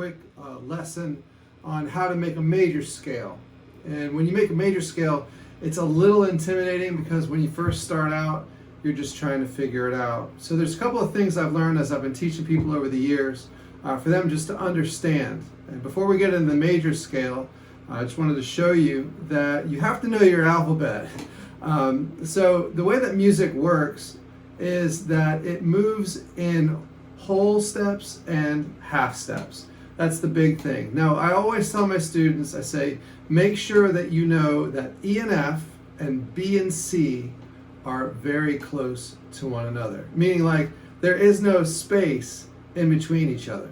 quick lesson on how to make a major scale. And when you make a major scale, it's a little intimidating because when you first start out, you're just trying to figure it out. So there's a couple of things I've learned as I've been teaching people over the years for them just to understand. And before we get into the major scale, I just wanted to show you that you have to know your alphabet. So the way that music works is that it moves in whole steps and half steps. That's the big thing. Now, I always tell my students, I say, make sure that you know that E and F and B and C are very close to one another. Meaning, like, there is no space in between each other.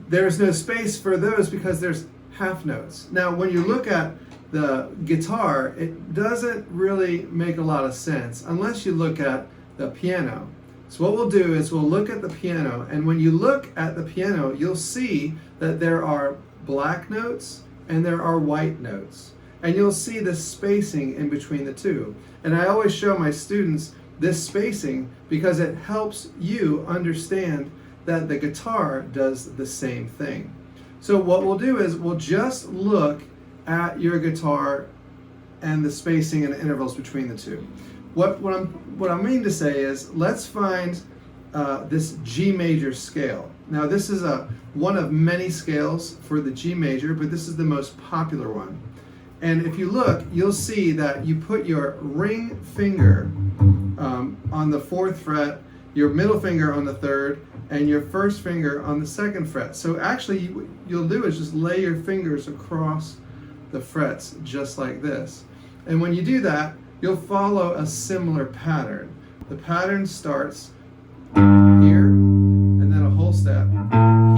There's no space for those because there's half notes. Now, when you look at the guitar, it doesn't really make a lot of sense unless you look at the piano. So what we'll do is we'll look at the piano, and when you look at the piano, you'll see that there are black notes and there are white notes. And you'll see the spacing in between the two. And I always show my students this spacing because it helps you understand that the guitar does the same thing. So what we'll do is we'll just look at your guitar and the spacing and the intervals between the two. What I mean to say is, let's find this G major scale. Now, this is one of many scales for the G major, but this is the most popular one. And if you look, you'll see that you put your ring finger on the 4th fret, your middle finger on the 3rd, and your first finger on the 2nd fret. So actually, what you'll do is just lay your fingers across the frets just like this. And when you do that, you'll follow a similar pattern. The pattern starts here, and then a whole step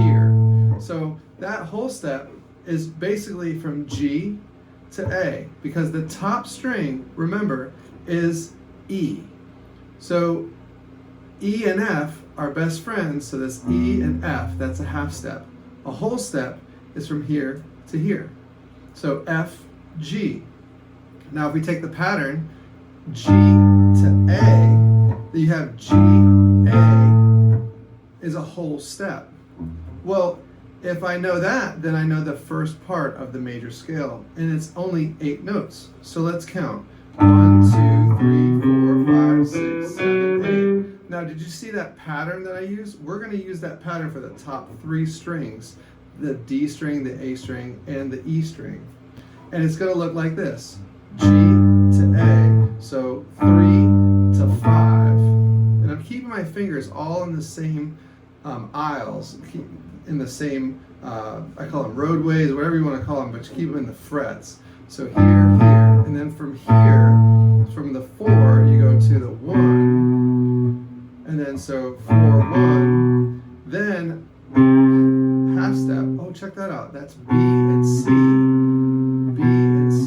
here. So that whole step is basically from G to A, because the top string, remember, is E. So E and F are best friends, so that's E and F, that's a half step. A whole step is from here to here. So F, G. Now if we take the pattern, G to A, you have G, A is a whole step. Well, if I know that, then I know the first part of the major scale, and it's only 8 notes. So let's count. 1, 2, 3, 4, 5, 6, 7, 8. Now, did you see that pattern that I used? We're going to use that pattern for the top 3 strings, the D string, the A string, and the E string. And it's going to look like this. G to A, so 3 to 5. And I'm keeping my fingers all in the same aisles, in the same, I call them roadways, whatever you want to call them, but you keep them in the frets. So here, here, and then from here, from the 4, you go to the 1, and then so 4, 1, then half step. Oh, check that out. That's B and C, B and C.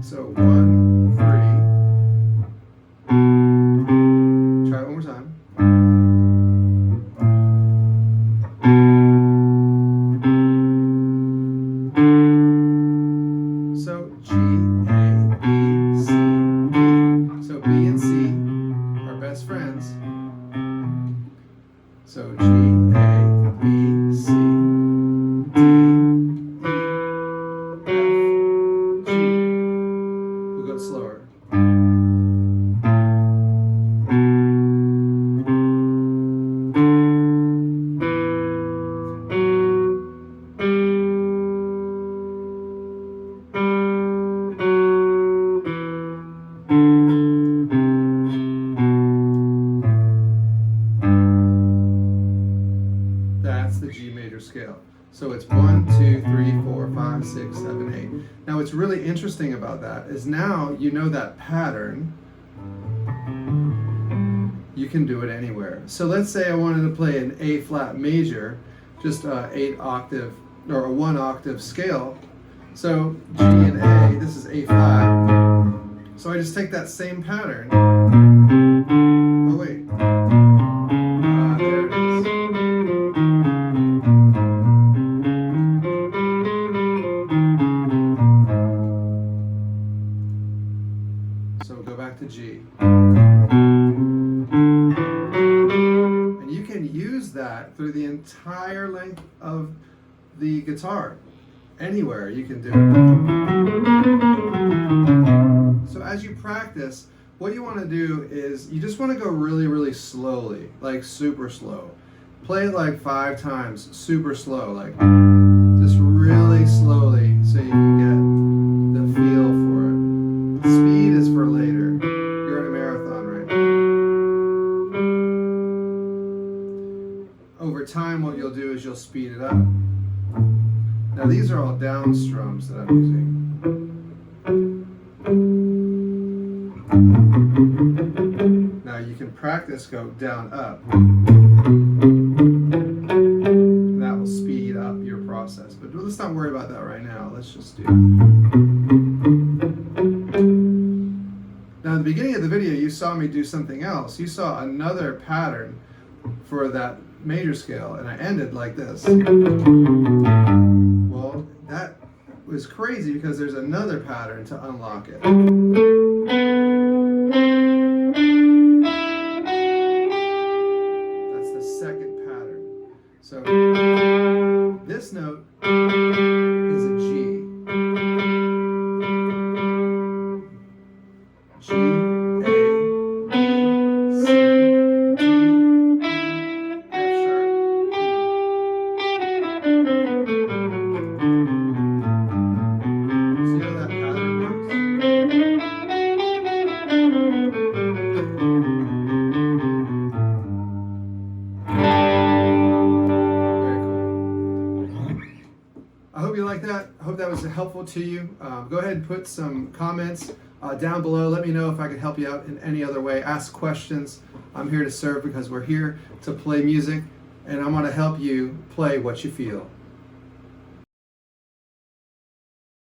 So 1, 3. Try it one more time. So G, A, B, C, B. So B and C are best friends. So G, A, B, C, D, E, F, G. We'll go slower. That's the G major scale. So it's 1, 2, 3, 4, 5, 6, 7, 8. Now what's really interesting about that is now you know that pattern. You can do it anywhere. So let's say I wanted to play an A flat major, just a 8 octave or a 1 octave scale. So G and A, this is A flat. So I just take that same pattern. Oh wait. There it is. So go back to G. And you can use that through the entire length of the guitar. Anywhere you can do it. So as you practice, what you want to do is you just want to go really, really slowly, like super slow. Play it like 5 times, super slow, like just really slowly so you can get the feel for it. Speed is for later. You're in a marathon right now. Over time, what you'll do is you'll speed it up. Now these are all down strums that I'm using. Now you can practice go down up. And that will speed up your process. But let's not worry about that right now. Let's just do. Now at the beginning of the video you saw me do something else. You saw another pattern for that major scale, and I ended like this. Well, that was crazy because there's another pattern to unlock it. That's the second pattern. So this note is a G. G, A, B, C, D, E, F sharp, E. See how that pattern works? Very cool. I hope you like that. I hope that was helpful to you. Go ahead and put some comments down below. Let me know if I could help you out in any other way. Ask questions. I'm here to serve because we're here to play music, and I want to help you play what you feel.